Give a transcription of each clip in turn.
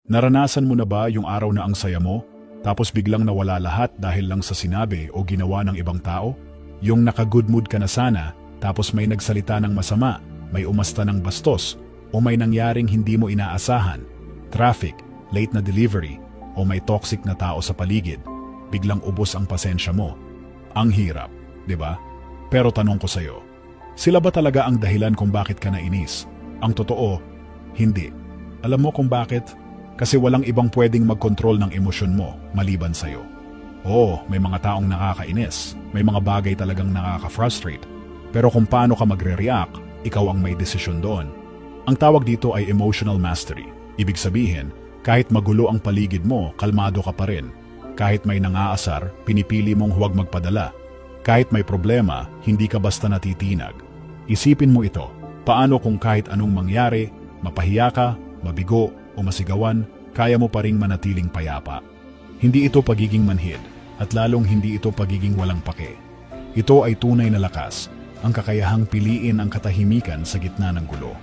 Naranasan mo na ba yung araw na ang saya mo, tapos biglang nawala lahat dahil lang sa sinabi o ginawa ng ibang tao? Yung naka-good mood ka na sana, tapos may nagsalita ng masama, may umasta ng bastos, o may nangyaring hindi mo inaasahan, traffic, late na delivery, o may toxic na tao sa paligid, biglang ubos ang pasensya mo. Ang hirap, di ba? Pero tanong ko sa'yo, sila ba talaga ang dahilan kung bakit ka nainis? Ang totoo, hindi. Alam mo kung bakit? Kasi walang ibang pwedeng mag-control ng emosyon mo maliban sa'yo. Oo, may mga taong nakakainis, may mga bagay talagang nakaka-frustrate, pero kung paano ka magre-react, ikaw ang may desisyon doon. Ang tawag dito ay emotional mastery. Ibig sabihin, kahit magulo ang paligid mo, kalmado ka pa rin. Kahit may nangaasar, pinipili mong huwag magpadala. Kahit may problema, hindi ka basta natitinag. Isipin mo ito, paano kung kahit anong mangyari, mapahiya ka, mabigo o masigawan, kaya mo pa ring manatiling payapa. Hindi ito pagiging manhid, at lalong hindi ito pagiging walang pake. Ito ay tunay na lakas, ang kakayahang piliin ang katahimikan sa gitna ng gulo.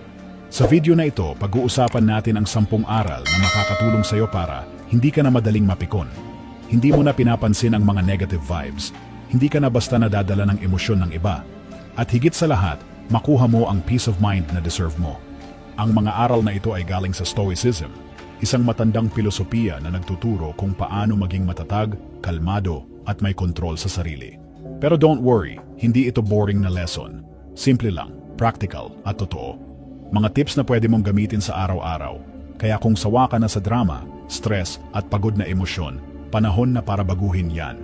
Sa video na ito, pag-uusapan natin ang 10 aral na makakatulong sa iyo para hindi ka na madaling mapikon. Hindi mo na pinapansin ang mga negative vibes, hindi ka na basta nadadala ng emosyon ng iba, at higit sa lahat, makuha mo ang peace of mind na deserve mo. Ang mga aral na ito ay galing sa Stoicism, isang matandang filosofiya na nagtuturo kung paano maging matatag, kalmado, at may kontrol sa sarili. Pero don't worry, hindi ito boring na lesson. Simple lang, practical, at totoo. Mga tips na pwede mong gamitin sa araw-araw. Kaya kung sawa ka na sa drama, stress, at pagod na emosyon, panahon na para baguhin yan.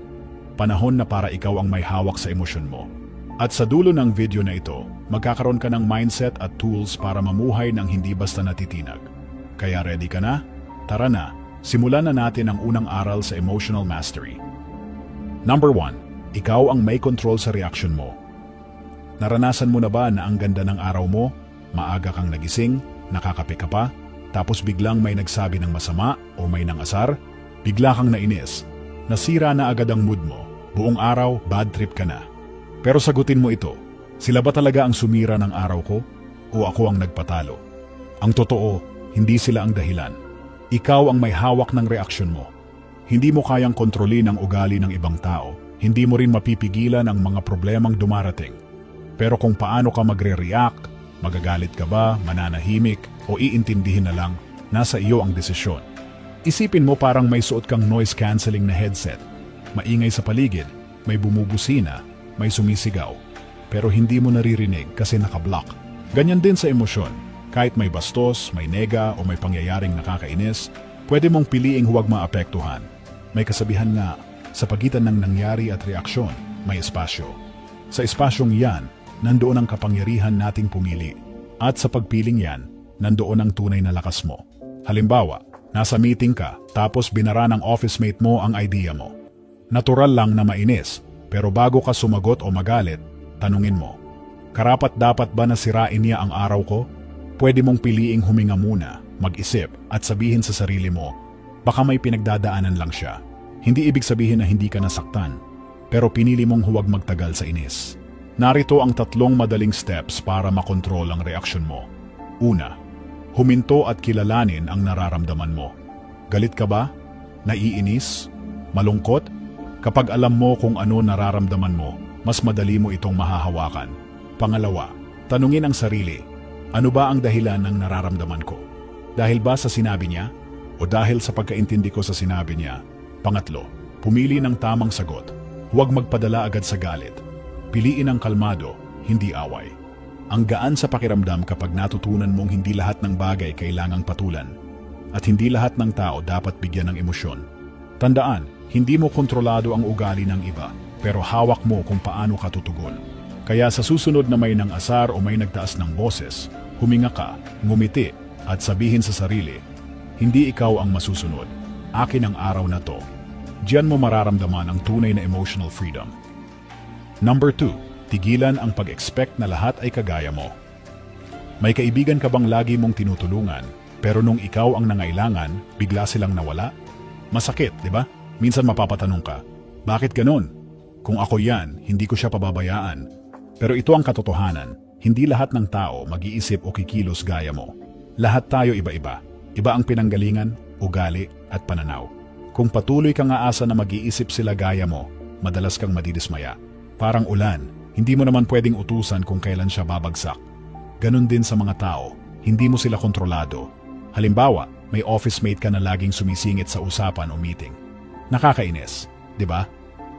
Panahon na para ikaw ang may hawak sa emosyon mo. At sa dulo ng video na ito, magkakaroon ka ng mindset at tools para mamuhay ng hindi basta natitinag. Kaya ready ka na? Tara na, simulan na natin ang unang aral sa emotional mastery. Number 1, ikaw ang may control sa reaction mo. Naranasan mo na ba na ang ganda ng araw mo, maaga kang nagising, nakakape ka pa, tapos biglang may nagsabi ng masama o may nangasar, bigla kang nainis, nasira na agad ang mood mo, buong araw bad trip ka na. Pero sagutin mo ito, sila ba talaga ang sumira ng araw ko o ako ang nagpatalo? Ang totoo, hindi sila ang dahilan. Ikaw ang may hawak ng reaksyon mo. Hindi mo kayang kontrolin ang ugali ng ibang tao, hindi mo rin mapipigilan ang mga problemang dumarating. Pero kung paano ka magre-react, magagalit ka ba, mananahimik, o iintindihin na lang, nasa iyo ang desisyon. Isipin mo parang may suot kang noise-canceling na headset. Maingay sa paligid, may bumubusina, may sumisigaw. Pero hindi mo naririnig kasi nakablock. Ganyan din sa emosyon. Kahit may bastos, may nega, o may pangyayaring nakakainis, pwede mong piliing huwag maapektuhan. May kasabihan nga, sa pagitan ng nangyari at reaksyon, may espasyo. Sa espasyong yan, nandoon ang kapangyarihan nating pumili. At sa pagpiling yan, nandoon ang tunay na lakas mo. Halimbawa, nasa meeting ka, tapos binara ng office mate mo ang idea mo. Natural lang na mainis, pero bago ka sumagot o magalit, tanungin mo, karapat-dapat ba na sirain niya ang araw ko? Pwede mong piliing huminga muna, mag-isip, at sabihin sa sarili mo, baka may pinagdadaanan lang siya. Hindi ibig sabihin na hindi ka nasaktan, pero pinili mong huwag magtagal sa inis. Narito ang 3 madaling steps para makontrol ang reaksyon mo. Una, huminto at kilalanin ang nararamdaman mo. Galit ka ba? Naiinis? Malungkot? Kapag alam mo kung ano nararamdaman mo, mas madali mo itong mahahawakan. Pangalawa, tanungin ang sarili, ano ba ang dahilan ng nararamdaman ko? Dahil ba sa sinabi niya? O dahil sa pagkaintindi ko sa sinabi niya? Pangatlo, pumili ng tamang sagot. Huwag magpadala agad sa galit. Piliin ang kalmado, hindi away. Ang gaan sa pakiramdam kapag natutunan mong hindi lahat ng bagay kailangang patulan. At hindi lahat ng tao dapat bigyan ng emosyon. Tandaan, hindi mo kontrolado ang ugali ng iba, pero hawak mo kung paano ka tutugon. Kaya sa susunod na may nang-asar o may nagtaas ng boses, huminga ka, ngumiti, at sabihin sa sarili, hindi ikaw ang masusunod. Akin ang araw na to. Diyan mo mararamdaman ang tunay na emotional freedom. Number 2, tigilan ang pag-expect na lahat ay kagaya mo. May kaibigan ka bang lagi mong tinutulungan, pero nung ikaw ang nangailangan, bigla silang nawala? Masakit, di ba? Minsan mapapatanong ka, bakit ganun? Kung ako yan, hindi ko siya pababayaan. Pero ito ang katotohanan, hindi lahat ng tao mag-iisip o kikilos gaya mo. Lahat tayo iba-iba. Iba ang pinanggalingan, ugali at pananaw. Kung patuloy kang aasa na mag-iisip sila gaya mo, madalas kang madidismaya. Parang ulan, hindi mo naman pwedeng utusan kung kailan siya babagsak. Ganon din sa mga tao, hindi mo sila kontrolado. Halimbawa, may office mate ka na laging sumisingit sa usapan o meeting. Nakakainis, di ba?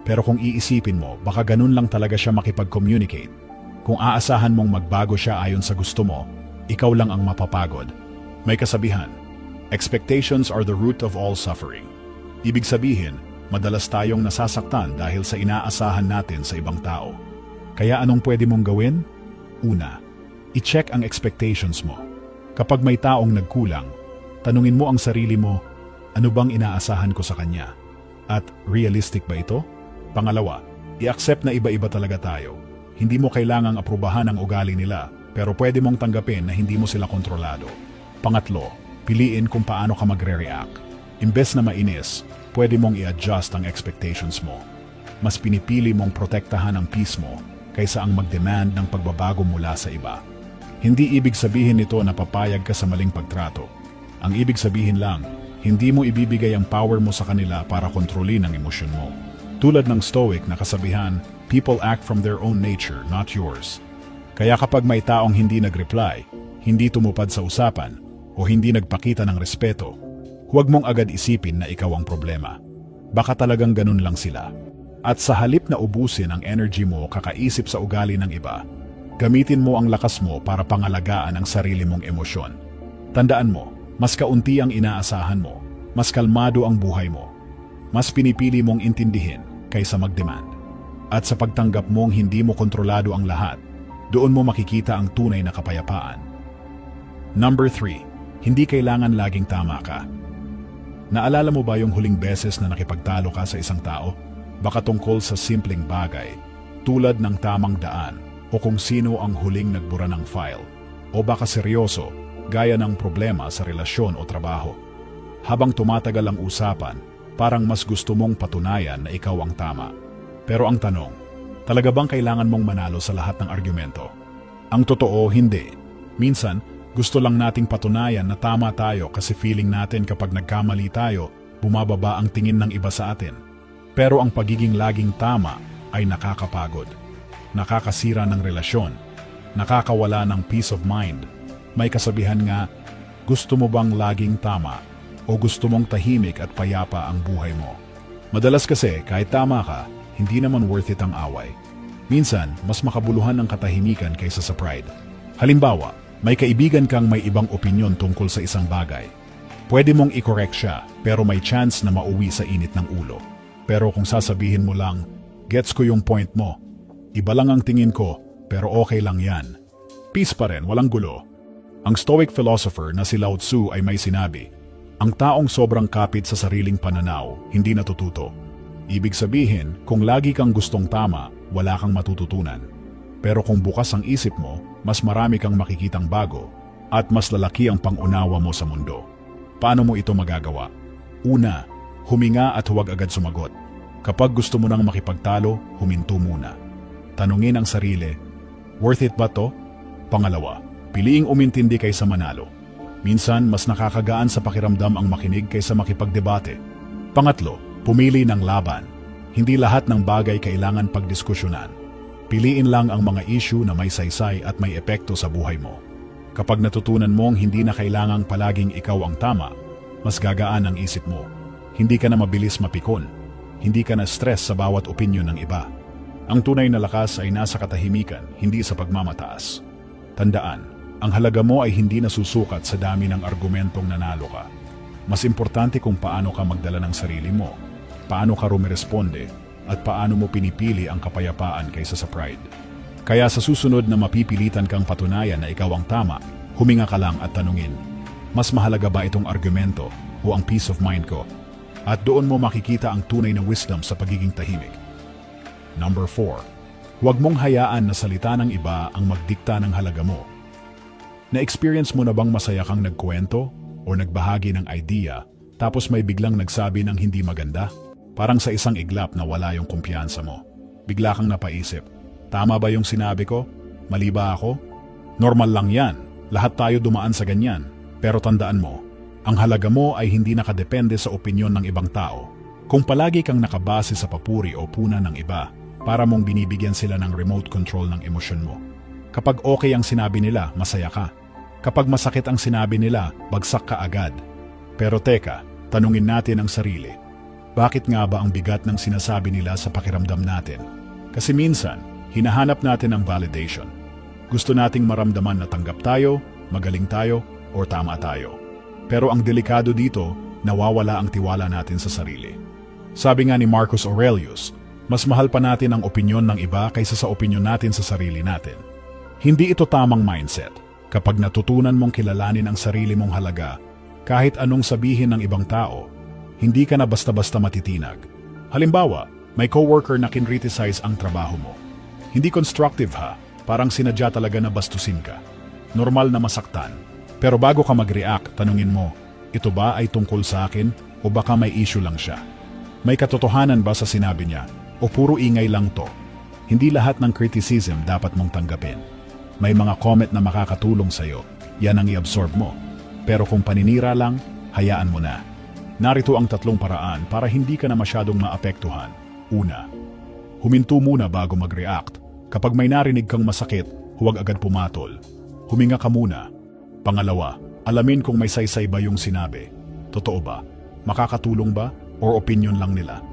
Pero kung iisipin mo, baka ganun lang talaga siya makipag-communicate. Kung aasahan mong magbago siya ayon sa gusto mo, ikaw lang ang mapapagod. May kasabihan, expectations are the root of all suffering. Ibig sabihin, madalas tayong nasasaktan dahil sa inaasahan natin sa ibang tao. Kaya anong pwede mong gawin? Una, i-check ang expectations mo. Kapag may taong nagkulang, tanungin mo ang sarili mo, ano bang inaasahan ko sa kanya? At realistic ba ito? Pangalawa, i-accept na iba-iba talaga tayo. Hindi mo kailangang aprubahan ang ugali nila, pero pwede mong tanggapin na hindi mo sila kontrolado. Pangatlo, piliin kung paano ka magre-react. Imbes na mainis, pwede mong i-adjust ang expectations mo. Mas pinipili mong protektahan ang peace mo kaysa ang mag-demand ng pagbabago mula sa iba. Hindi ibig sabihin nito na papayag ka sa maling pagtrato. Ang ibig sabihin lang, hindi mo ibibigay ang power mo sa kanila para kontrolin ang emosyon mo. Tulad ng Stoic na kasabihan, people act from their own nature, not yours. Kaya kapag may taong hindi nag-reply, hindi tumupad sa usapan, o hindi nagpakita ng respeto, huwag mong agad isipin na ikaw ang problema. Baka talagang ganun lang sila. At sa halip na ubusin ang energy mo kakaisip sa ugali ng iba, gamitin mo ang lakas mo para pangalagaan ang sarili mong emosyon. Tandaan mo, mas kaunti ang inaasahan mo, mas kalmado ang buhay mo. Mas pinipili mong intindihin kaysa mag-demand. At sa pagtanggap mong hindi mo kontrolado ang lahat, doon mo makikita ang tunay na kapayapaan. Number 3. Hindi kailangan laging tama ka. Naalala mo ba yung huling beses na nakipagtalo ka sa isang tao? Baka tungkol sa simpleng bagay, tulad ng tamang daan o kung sino ang huling nagbura ng file. O baka seryoso, gaya ng problema sa relasyon o trabaho. Habang tumatagal ang usapan, parang mas gusto mong patunayan na ikaw ang tama. Pero ang tanong, talaga bang kailangan mong manalo sa lahat ng argumento? Ang totoo, hindi. Minsan, gusto lang nating patunayan na tama tayo kasi feeling natin kapag nagkamali tayo, bumababa ang tingin ng iba sa atin. Pero ang pagiging laging tama ay nakakapagod. Nakakasira ng relasyon. Nakakawala ng peace of mind. May kasabihan nga, gusto mo bang laging tama o gusto mong tahimik at payapa ang buhay mo? Madalas kasi kahit tama ka, hindi naman worth it ang away. Minsan, mas makabuluhan ang katahimikan kaysa sa pride. Halimbawa, may kaibigan kang may ibang opinyon tungkol sa isang bagay. Pwede mong i-correct siya, pero may chance na mauwi sa init ng ulo. Pero kung sasabihin mo lang, gets ko yung point mo. Iba lang ang tingin ko, pero okay lang yan. Peace pa rin, walang gulo. Ang Stoic philosopher na si Lao Tzu ay may sinabi, ang taong sobrang kapit sa sariling pananaw, hindi natututo. Ibig sabihin, kung lagi kang gustong tama, wala kang matututunan. Pero kung bukas ang isip mo, mas marami kang makikitang bago at mas lalaki ang pangunawa mo sa mundo. Paano mo ito magagawa? Una, huminga at huwag agad sumagot. Kapag gusto mo nang makipagtalo, huminto muna. Tanungin ang sarili, worth it ba to? Pangalawa, piliing umintindi kaysa manalo. Minsan, mas nakakagaan sa pakiramdam ang makinig kaysa makipagdebate. Pangatlo, pumili ng laban. Hindi lahat ng bagay kailangan pagdiskusyonan. Piliin lang ang mga issue na may saysay at may epekto sa buhay mo. Kapag natutunan mong hindi na kailangang palaging ikaw ang tama, mas gagaan ang isip mo. Hindi ka na mabilis mapikon. Hindi ka na stress sa bawat opinyon ng iba. Ang tunay na lakas ay nasa katahimikan, hindi sa pagmamataas. Tandaan, ang halaga mo ay hindi nasusukat sa dami ng argumentong nanalo ka. Mas importante kung paano ka magdala ng sarili mo, paano ka rumiresponde, at paano mo pinipili ang kapayapaan kaysa sa pride. Kaya sa susunod na mapipilitan kang patunayan na ikaw ang tama, huminga ka lang at tanungin, mas mahalaga ba itong argumento o ang peace of mind ko? At doon mo makikita ang tunay na wisdom sa pagiging tahimik. Number 4. Huwag mong hayaan na salita ng iba ang magdikta ng halaga mo. Na-experience mo na bang masaya kang nagkwento o nagbahagi ng idea tapos may biglang nagsabi ng hindi maganda? Parang sa isang iglap na wala yung kumpiyansa mo. Bigla kang napaisip, tama ba yung sinabi ko? Mali ba ako? Normal lang yan. Lahat tayo dumaan sa ganyan. Pero tandaan mo, Ang halaga mo ay hindi nakadepende sa opinyon ng ibang tao. Kung palagi kang nakabase sa papuri o puna ng iba, para mong binibigyan sila ng remote control ng emosyon mo. Kapag okay ang sinabi nila, masaya ka. Kapag masakit ang sinabi nila, bagsak ka agad. Pero teka, tanungin natin ang sarili. Bakit nga ba ang bigat ng sinasabi nila sa pakiramdam natin? Kasi minsan, hinahanap natin ang validation. Gusto nating maramdaman na tanggap tayo, magaling tayo, o tama tayo. Pero ang delikado dito, nawawala ang tiwala natin sa sarili. Sabi nga ni Marcus Aurelius, mas mahal pa natin ang opinyon ng iba kaysa sa opinyon natin sa sarili natin. Hindi ito tamang mindset. Kapag natutunan mong kilalanin ang sarili mong halaga, kahit anong sabihin ng ibang tao, hindi ka na basta-basta matitinag. Halimbawa, may coworker na kinriticize ang trabaho mo. Hindi constructive ha, parang sinadya talaga na bastusin ka. Normal na masaktan. Pero bago ka mag-react, tanungin mo, ito ba ay tungkol sa akin o baka may issue lang siya? May katotohanan ba sa sinabi niya o puro ingay lang to? Hindi lahat ng criticism dapat mong tanggapin. May mga comment na makakatulong sa'yo, yan ang i-absorb mo. Pero kung paninira lang, hayaan mo na. Narito ang 3 paraan para hindi ka na masyadong maapektuhan. Una, huminto muna bago mag-react. Kapag may narinig kang masakit, huwag agad pumatol. Huminga ka muna. Pangalawa, alamin kung may saysay ba yung sinabi. Totoo ba? Makakatulong ba? Or opinion lang nila?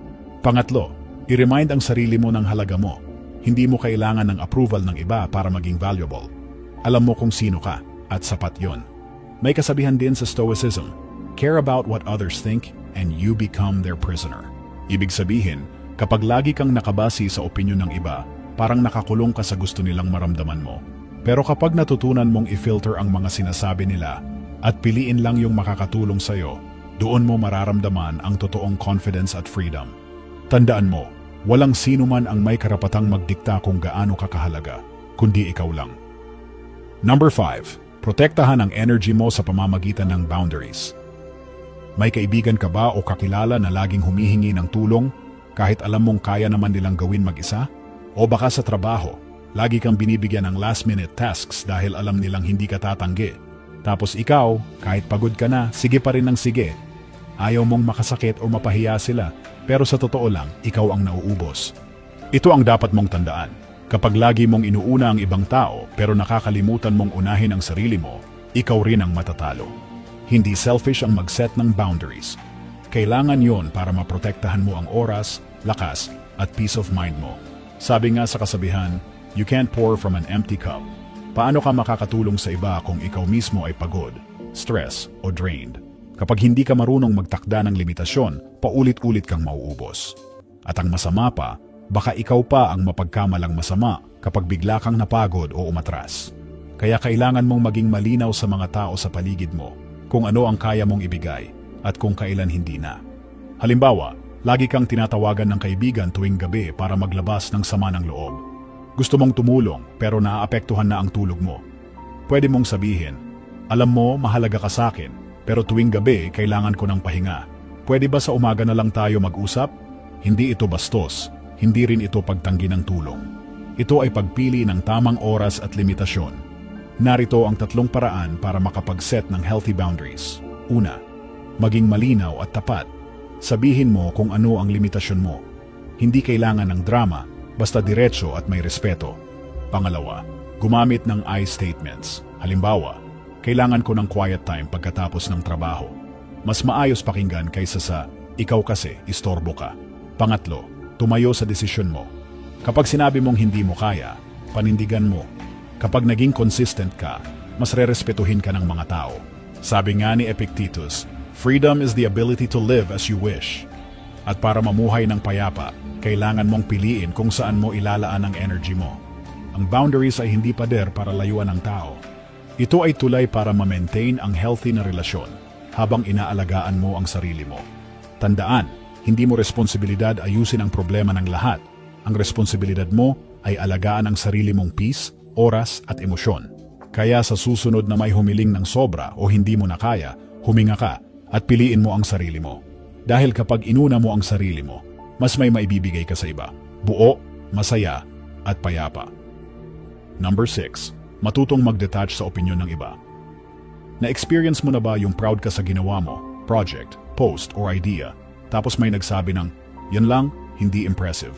Pangatlo, i-remind ang sarili mo ng halaga mo. Hindi mo kailangan ng approval ng iba para maging valuable. Alam mo kung sino ka, at sapat yon. May kasabihan din sa Stoicism, care about what others think and you become their prisoner. Ibig sabihin, kapag lagi kang nakabase sa opinyon ng iba, parang nakakulong ka sa gusto nilang maramdaman mo. Pero kapag natutunan mong i-filter ang mga sinasabi nila at piliin lang yung makakatulong sa'yo, doon mo mararamdaman ang totoong confidence at freedom. Tandaan mo, walang sino man ang may karapatang magdikta kung gaano ka kahalaga, kundi ikaw lang. Number 5. Protektahan ang energy mo sa pamamagitan ng boundaries. May kaibigan ka ba o kakilala na laging humihingi ng tulong kahit alam mong kaya naman nilang gawin mag-isa? O baka sa trabaho, lagi kang binibigyan ng last-minute tasks dahil alam nilang hindi ka tatanggi. Tapos ikaw, kahit pagod ka na, sige pa rin ng sige. Ayaw mong makasakit o mapahiya sila, pero sa totoo lang, ikaw ang nauubos. Ito ang dapat mong tandaan. Kapag lagi mong inuuna ang ibang tao pero nakakalimutan mong unahin ang sarili mo, ikaw rin ang matatalo. Hindi selfish ang mag-set ng boundaries. Kailangan yon para maprotektahan mo ang oras, lakas, at peace of mind mo. Sabi nga sa kasabihan, you can't pour from an empty cup. Paano ka makakatulong sa iba kung ikaw mismo ay pagod, stress, o drained? Kapag hindi ka marunong magtakda ng limitasyon, paulit-ulit kang mauubos. At ang masama pa, baka ikaw pa ang mapagkamalang masama kapag bigla kang napagod o umatras. Kaya kailangan mong maging malinaw sa mga tao sa paligid mo kung ano ang kaya mong ibigay at kung kailan hindi na. Halimbawa, lagi kang tinatawagan ng kaibigan tuwing gabi para maglabas ng sama ng loob. Gusto mong tumulong pero naaapektuhan na ang tulog mo. Pwede mong sabihin, alam mo, mahalaga ka sa akin, pero tuwing gabi kailangan ko ng pahinga. Pwede ba sa umaga na lang tayo mag-usap? Hindi ito bastos, hindi rin ito pagtanggi ng tulong. Ito ay pagpili ng tamang oras at limitasyon. Narito ang 3 paraan para makapag-set ng healthy boundaries. Una, maging malinaw at tapat. Sabihin mo kung ano ang limitasyon mo. Hindi kailangan ng drama, basta diretso at may respeto. Pangalawa, gumamit ng I statements. Halimbawa, kailangan ko ng quiet time pagkatapos ng trabaho. Mas maayos pakinggan kaysa sa, ikaw kasi, istorbo ka. Pangatlo, tumayo sa desisyon mo. Kapag sinabi mong hindi mo kaya, panindigan mo. Kapag naging consistent ka, mas rerespetuhin ka ng mga tao. Sabi nga ni Epictetus, freedom is the ability to live as you wish. At para mamuhay ng payapa, kailangan mong piliin kung saan mo ilalaan ang energy mo. Ang boundaries ay hindi pader para layuan ng tao. Ito ay tulay para ma-maintain ang healthy na relasyon habang inaalagaan mo ang sarili mo. Tandaan, hindi mo responsibilidad ayusin ang problema ng lahat. Ang responsibilidad mo ay alagaan ang sarili mong peace, oras at emosyon. Kaya sa susunod na may humiling ng sobra o hindi mo na kaya, huminga ka at piliin mo ang sarili mo. Dahil kapag inuna mo ang sarili mo, mas may maibibigay ka sa iba. Buo, masaya, at payapa. Number 6. Matutong mag-detach sa opinyon ng iba. Na-experience mo na ba yung proud ka sa ginawa mo, project, post, or idea, tapos may nagsabi ng, yan lang, hindi impressive.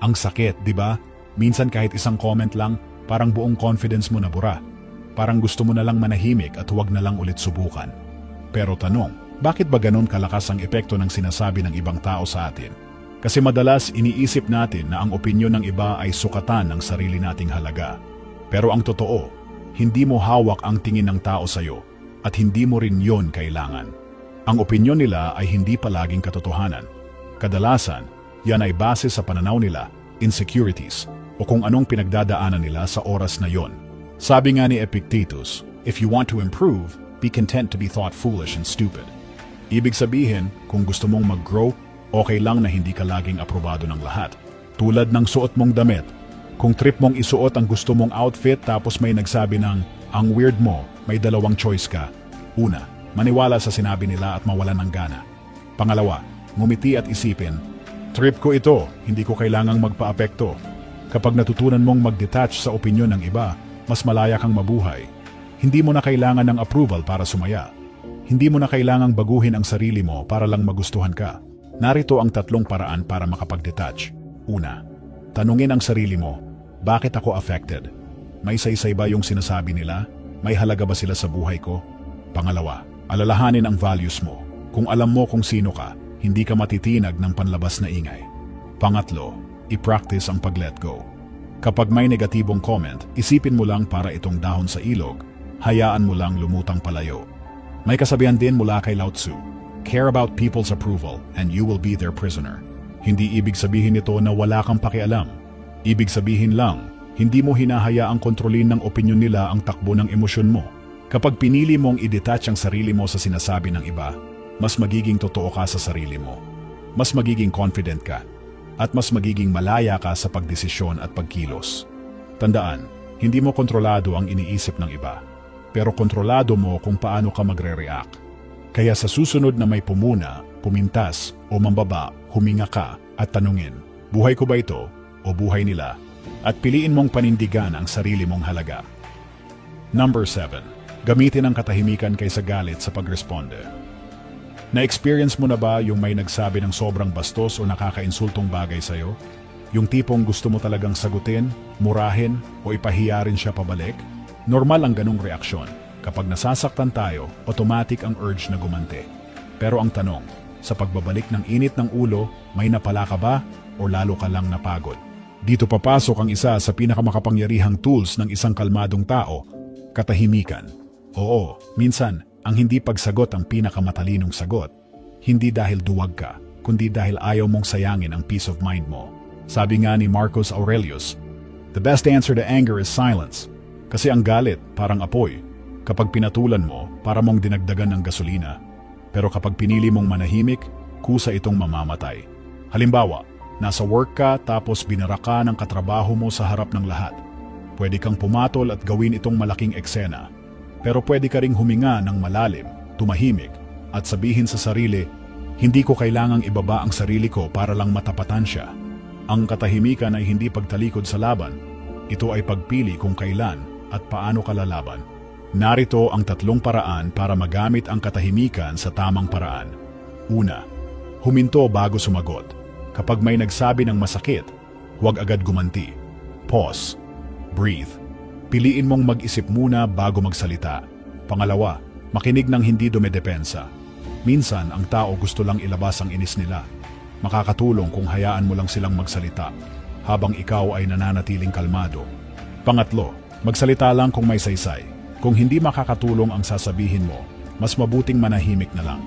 Ang sakit, di ba? Minsan kahit isang comment lang, parang buong confidence mo nabura. Parang gusto mo na lang manahimik at huwag na lang ulit subukan. Pero tanong, bakit ba ganun kalakas ang epekto ng sinasabi ng ibang tao sa atin? Kasi madalas iniisip natin na ang opinyon ng iba ay sukatan ng sarili nating halaga. Pero ang totoo, hindi mo hawak ang tingin ng tao sa'yo at hindi mo rin yon kailangan. Ang opinyon nila ay hindi palaging katotohanan. Kadalasan, yan ay base sa pananaw nila, insecurities, o kung anong pinagdadaanan nila sa oras na yon. Sabi nga ni Epictetus, if you want to improve, be content to be thought foolish and stupid. Ibig sabihin, kung gusto mong mag-grow, okay lang na hindi ka laging aprobado ng lahat. Tulad ng suot mong damit. Kung trip mong isuot ang gusto mong outfit tapos may nagsabi ng, ang weird mo, may dalawang choice ka. Una, maniwala sa sinabi nila at mawalan ng gana. Pangalawa, ngumiti at isipin, trip ko ito, hindi ko kailangang magpa-apekto. Kapag natutunan mong mag-detach sa opinyon ng iba, mas malaya kang mabuhay. Hindi mo na kailangan ng approval para sumaya. Hindi mo na kailangang baguhin ang sarili mo para lang magustuhan ka. Narito ang 3 paraan para makapag-detach. Una, tanungin ang sarili mo, bakit ako affected? May saysay ba yung sinasabi nila? May halaga ba sila sa buhay ko? Pangalawa, alalahanin ang values mo. Kung alam mo kung sino ka, hindi ka matitinag ng panlabas na ingay. Pangatlo, i-practice ang pag-let go. Kapag may negatibong comment, isipin mo lang para itong dahon sa ilog, hayaan mo lang lumutang palayo. May kasabihan din mula kay Lao Tzu, care about people's approval and you will be their prisoner. Hindi ibig sabihin nito na wala kang pakialam. Ibig sabihin lang, hindi mo hinahayaang kontrolin ng opinyon nila ang takbo ng emosyon mo. Kapag pinili mong i-detach ang sarili mo sa sinasabi ng iba, mas magiging totoo ka sa sarili mo. Mas magiging confident ka. At mas magiging malaya ka sa pagdesisyon at pagkilos. Tandaan, hindi mo kontrolado ang iniisip ng iba. Pero kontrolado mo kung paano ka magre-react. Kaya sa susunod na may pumuna, pumintas o mambaba, huminga ka at tanungin, buhay ko ba ito o buhay nila? At piliin mong panindigan ang sarili mong halaga. Number 7. Gamitin ang katahimikan kaysa galit sa pagresponde. Na-experience mo na ba yung may nagsabi ng sobrang bastos o nakakainsultong bagay sa'yo? Yung tipong gusto mo talagang sagutin, murahin o ipahiya rin siya pabalik? Normal ang ganong reaksyon. Kapag nasasaktan tayo, automatic ang urge na gumanti. Pero ang tanong, sa pagbabalik ng init ng ulo, may napala ka ba o lalo ka lang napagod? Dito papasok ang isa sa pinakamakapangyarihang tools ng isang kalmadong tao, katahimikan. Oo, minsan, ang hindi pagsagot ang pinakamatalinong sagot. Hindi dahil duwag ka, kundi dahil ayaw mong sayangin ang peace of mind mo. Sabi nga ni Marcus Aurelius, the best answer to anger is silence. Kasi ang galit, parang apoy. Kapag pinatulan mo, para mong dinagdagan ng gasolina. Pero kapag pinili mong manahimik, kusa itong mamamatay. Halimbawa, nasa work ka tapos binara ka ng katrabaho mo sa harap ng lahat. Pwede kang pumatol at gawin itong malaking eksena. Pero pwede ka ring huminga ng malalim, tumahimik, at sabihin sa sarili, hindi ko kailangang ibaba ang sarili ko para lang matapatan siya. Ang katahimikan ay hindi pagtalikod sa laban. Ito ay pagpili kung kailan at paano ka lalaban. Narito ang 3 paraan para magamit ang katahimikan sa tamang paraan. Una, huminto bago sumagot. Kapag may nagsabi ng masakit, huwag agad gumanti. Pause. Breathe. Piliin mong mag-isip muna bago magsalita. Pangalawa, makinig ng hindi dumedepensa. Minsan, ang tao gusto lang ilabas ang inis nila. Makakatulong kung hayaan mo lang silang magsalita, habang ikaw ay nananatiling kalmado. Pangatlo, magsalita lang kung may saysay. Kung hindi makakatulong ang sasabihin mo, mas mabuting manahimik na lang.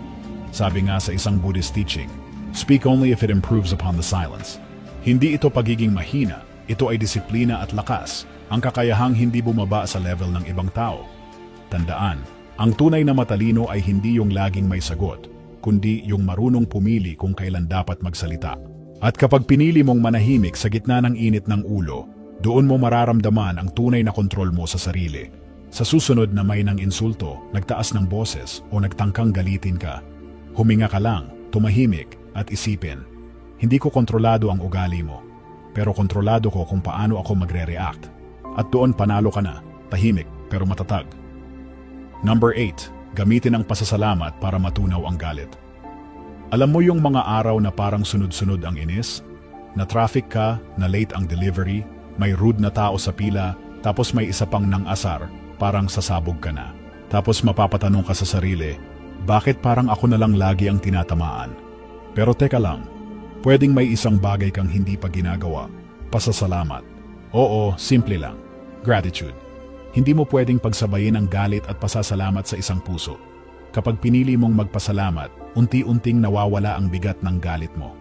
Sabi nga sa isang Buddhist teaching, speak only if it improves upon the silence. Hindi ito pagiging mahina, ito ay disiplina at lakas, ang kakayahang hindi bumaba sa level ng ibang tao. Tandaan, ang tunay na matalino ay hindi yung laging may sagot, kundi yung marunong pumili kung kailan dapat magsalita. At kapag pinili mong manahimik sa gitna ng init ng ulo, doon mo mararamdaman ang tunay na kontrol mo sa sarili. Sa susunod na may nang insulto, nagtaas ng boses o nagtangkang galitin ka, huminga ka lang, tumahimik at isipin, hindi ko kontrolado ang ugali mo, pero kontrolado ko kung paano ako magre-react. At doon panalo ka na, tahimik pero matatag. Number 8. Gamitin ang pasasalamat para matunaw ang galit. Alam mo yung mga araw na parang sunod-sunod ang inis? Na traffic ka, na late ang delivery, may rude na tao sa pila, tapos may isa pang nang-asar, parang sasabog ka na. Tapos mapapatanong ka sa sarili, bakit parang ako na lang lagi ang tinatamaan? Pero teka lang, pwedeng may isang bagay kang hindi pa ginagawa, pasasalamat. Oo, simple lang. Gratitude. Hindi mo pwedeng pagsabayin ang galit at pasasalamat sa isang puso. Kapag pinili mong magpasalamat, unti-unting nawawala ang bigat ng galit mo.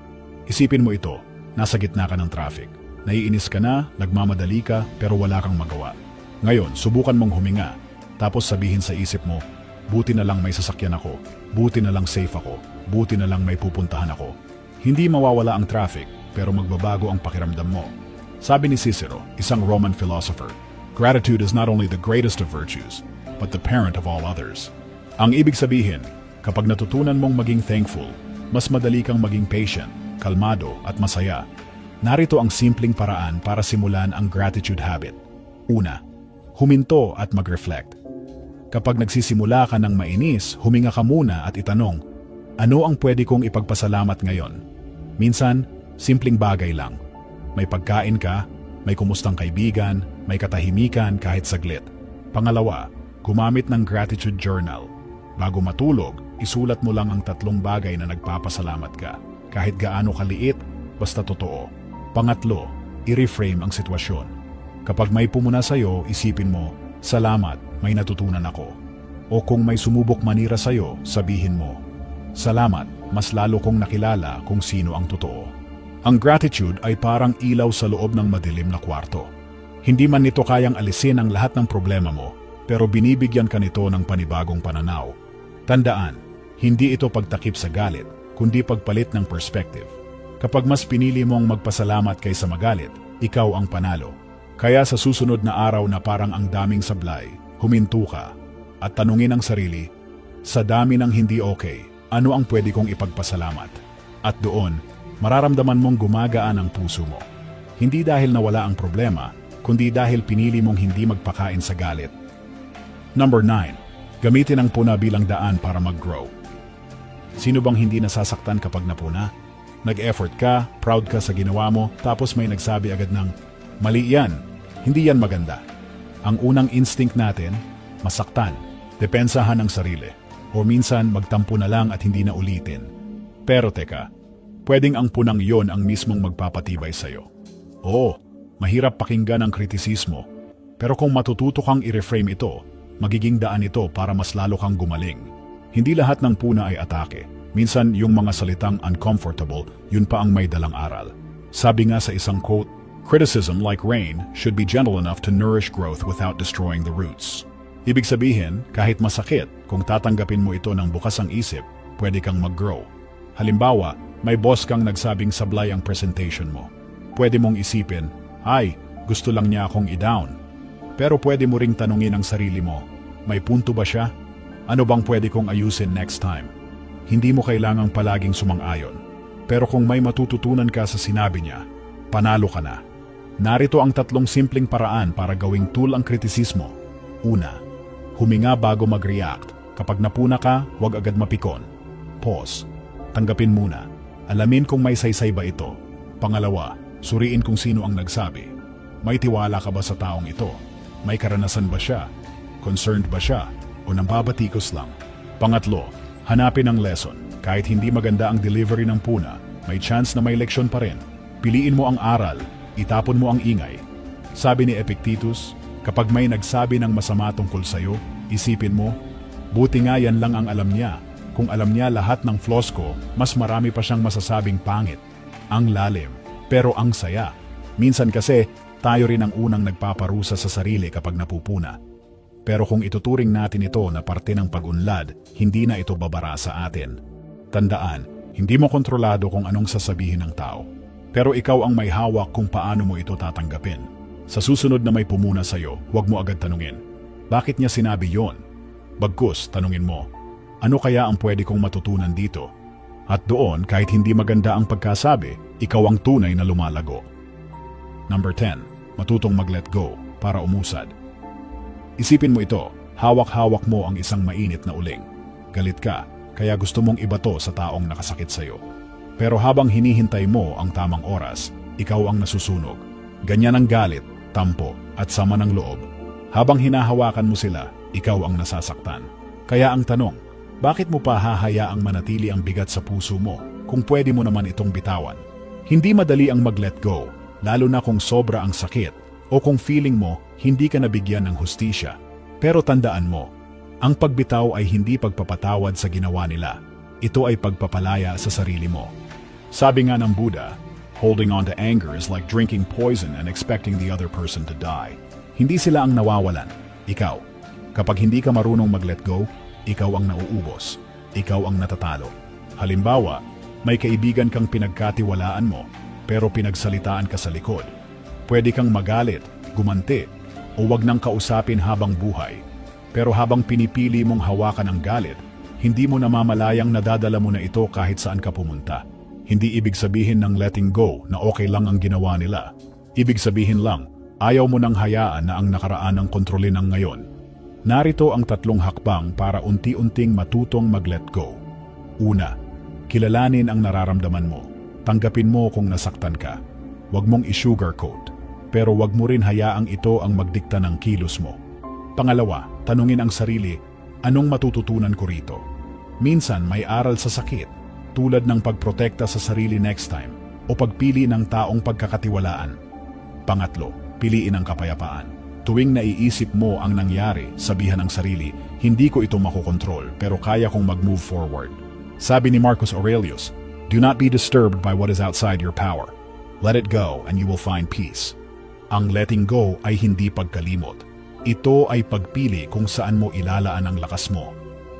Isipin mo ito, nasa gitna ka ng traffic. Naiinis ka na, nagmamadali ka, pero wala kang magawa. Ngayon, subukan mong huminga, tapos sabihin sa isip mo, buti na lang may sasakyan ako, buti na lang safe ako, buti na lang may pupuntahan ako. Hindi mawawala ang traffic, pero magbabago ang pakiramdam mo. Sabi ni Cicero, isang Roman philosopher, gratitude is not only the greatest of virtues, but the parent of all others. Ang ibig sabihin, kapag natutunan mong maging thankful, mas madali kang maging patient, kalmado at masaya. Narito ang simpleng paraan para simulan ang gratitude habit. Una, huminto at mag-reflect. Kapag nagsisimula ka ng mainis, huminga ka muna at itanong, ano ang pwede kong ipagpasalamat ngayon? Minsan, simpleng bagay lang. May pagkain ka, may kumustang kaibigan, may katahimikan kahit saglit. Pangalawa, gumamit ng gratitude journal. Bago matulog, isulat mo lang ang 3 bagay na nagpapasalamat ka. Kahit gaano kaliit, basta totoo. Pangatlo, i-reframe ang sitwasyon. Kapag may pumuna sa'yo, isipin mo, salamat, may natutunan ako. O kung may sumubok manira sa'yo, sabihin mo, salamat, mas lalo kong nakilala kung sino ang totoo. Ang gratitude ay parang ilaw sa loob ng madilim na kwarto. Hindi man nito kayang alisin ang lahat ng problema mo, pero binibigyan ka nito ng panibagong pananaw. Tandaan, hindi ito pagtakip sa galit, kundi pagpalit ng perspective. Kapag mas pinili mong magpasalamat kaysa magalit, ikaw ang panalo. Kaya sa susunod na araw na parang ang daming sablay, huminto ka at tanungin ang sarili, sa dami ng hindi okay, ano ang pwede kong ipagpasalamat? At doon, mararamdaman mong gumagaan ang puso mo. Hindi dahil nawala ang problema, kundi dahil pinili mong hindi magpakain sa galit. Number 9. Gamitin ang puna bilang daan para mag-grow. Sino bang hindi nasasaktan kapag napuna? Nag-effort ka, proud ka sa ginawa mo, tapos may nagsabi agad ng, mali yan, hindi yan maganda. Ang unang instinct natin, masaktan, depensahan ang sarili, o minsan magtampo na lang at hindi na ulitin. Pero teka, pwedeng ang punang yon ang mismong magpapatibay sa'yo. Oo, mahirap pakinggan ang kritisismo, pero kung matututo kang i-reframe ito, magiging daan ito para mas lalo kang gumaling. Hindi lahat ng puna ay atake. Minsan yung mga salitang uncomfortable, yun pa ang may dalang aral. Sabi nga sa isang quote, criticism like rain should be gentle enough to nourish growth without destroying the roots. Ibig sabihin, kahit masakit, kung tatanggapin mo ito ng bukas ang isip, pwede kang mag-grow. Halimbawa, may boss kang nagsabing sablay ang presentation mo. Pwede mong isipin, ay, gusto lang niya akong i-down. Pero pwede mo ring tanungin ang sarili mo, may punto ba siya? Ano bang pwede kong ayusin next time? Hindi mo kailangang palaging sumang-ayon. Pero kung may matututunan ka sa sinabi niya, panalo ka na. Narito ang 3 simpleng paraan para gawing tool ang kritisismo. Una, huminga bago mag-react. Kapag napuna ka, huwag agad mapikon. Pause. Tanggapin muna. Alamin kung may saysay ba ito. Pangalawa, suriin kung sino ang nagsabi. May tiwala ka ba sa taong ito? May karanasan ba siya? Concerned ba siya? O nambabatikos lang? Pangatlo, hanapin ang lesson. Kahit hindi maganda ang delivery ng puna, may chance na may leksyon pa rin. Piliin mo ang aral, itapon mo ang ingay. Sabi ni Epictetus, kapag may nagsabi ng masama tungkol sa'yo, isipin mo, buti nga yan lang ang alam niya. Kung alam niya lahat ng flaws ko, mas marami pa siyang masasabing pangit. Ang lalim, pero ang saya. Minsan kasi, tayo rin ang unang nagpaparusa sa sarili kapag napupuna. Pero kung ituturing natin ito na parte ng pag-unlad, hindi na ito babara sa atin. Tandaan, hindi mo kontrolado kung anong sasabihin ng tao. Pero ikaw ang may hawak kung paano mo ito tatanggapin. Sa susunod na may pumuna sa'yo, huwag mo agad tanungin, bakit niya sinabi yon? Bagkus, tanungin mo, ano kaya ang pwede kong matutunan dito? At doon, kahit hindi maganda ang pagkasabi, ikaw ang tunay na lumalago. Number 10. Matutong mag-let go para umusad. Isipin mo ito, Hawak-hawak mo ang isang mainit na uling. Galit ka, kaya gusto mong ibato sa taong nakasakit sa'yo. Pero habang hinihintay mo ang tamang oras, ikaw ang nasusunog. Ganyan ang galit, tampo, at sama ng loob. Habang hinahawakan mo sila, ikaw ang nasasaktan. Kaya ang tanong, bakit mo pa hahayaang manatili ang bigat sa puso mo kung pwede mo naman itong bitawan? Hindi madali ang mag-let go, lalo na kung sobra ang sakit o kung feeling mo hindi ka nabigyan ng hustisya. Pero tandaan mo, ang pagbitaw ay hindi pagpapatawad sa ginawa nila. Ito ay pagpapalaya sa sarili mo. Sabi nga ng Buddha, holding on to anger is like drinking poison and expecting the other person to die. Hindi sila ang nawawalan, ikaw. Kapag hindi ka marunong mag-let go, ikaw ang nauubos. Ikaw ang natatalo. Halimbawa, may kaibigan kang pinagkatiwalaan mo, pero pinagsalitaan ka sa likod. Pwede kang magalit, gumanti, o wag nang kausapin habang buhay. Pero habang pinipili mong hawakan ang galit, hindi mo namamalayang nadadala mo na ito kahit saan ka pumunta. Hindi ibig sabihin ng letting go na okay lang ang ginawa nila. Ibig sabihin lang, ayaw mo nang hayaan na ang nakaraan ang kontrolin ang ngayon. Narito ang 3 hakbang para unti-unting matutong mag-let go. Una, kilalanin ang nararamdaman mo. Tanggapin mo kung nasaktan ka. Huwag mong i-sugarcoat, pero huwag mo rin hayaang ito ang magdikta ng kilos mo. Pangalawa, tanungin ang sarili, anong matututunan ko rito? Minsan may aral sa sakit, tulad ng pagprotekta sa sarili next time o pagpili ng taong pagkakatiwalaan. Pangatlo, piliin ang kapayapaan. Tuwing naiisip mo ang nangyari, sabihan ng sarili, hindi ko ito makokontrol pero kaya kong mag-move forward. Sabi ni Marcus Aurelius, do not be disturbed by what is outside your power. Let it go and you will find peace. Ang letting go ay hindi pagkalimot. Ito ay pagpili kung saan mo ilalaan ang lakas mo.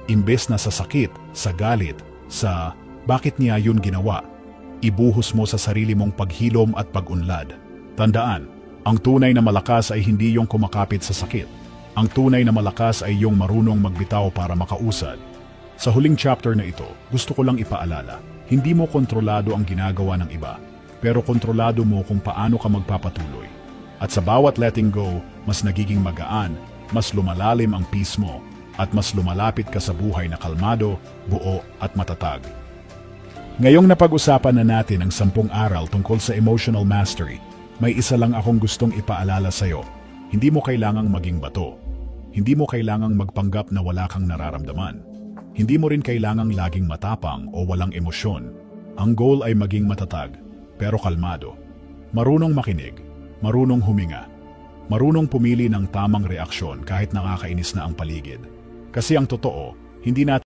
Imbes na sa sakit, sa galit, sa bakit niya yun ginawa, ibuhos mo sa sarili mong paghilom at pag-unlad. Tandaan, ang tunay na malakas ay hindi yung kumakapit sa sakit. Ang tunay na malakas ay yung marunong magbitaw para makausad. Sa huling chapter na ito, gusto ko lang ipaalala, hindi mo kontrolado ang ginagawa ng iba, pero kontrolado mo kung paano ka magpapatuloy. At sa bawat letting go, mas nagiging magaan, mas lumalalim ang peace mo, at mas lumalapit ka sa buhay na kalmado, buo at matatag. Ngayong napag-usapan na natin ang 10 aral tungkol sa emotional mastery, may isa lang akong gustong ipaalala sa'yo. Hindi mo kailangang maging bato. Hindi mo kailangang magpanggap na wala kang nararamdaman. Hindi mo rin kailangang laging matapang o walang emosyon. Ang goal ay maging matatag, pero kalmado. Marunong makinig, marunong huminga, marunong pumili ng tamang reaksyon kahit nakakainis na ang paligid. Kasi ang totoo, hindi natin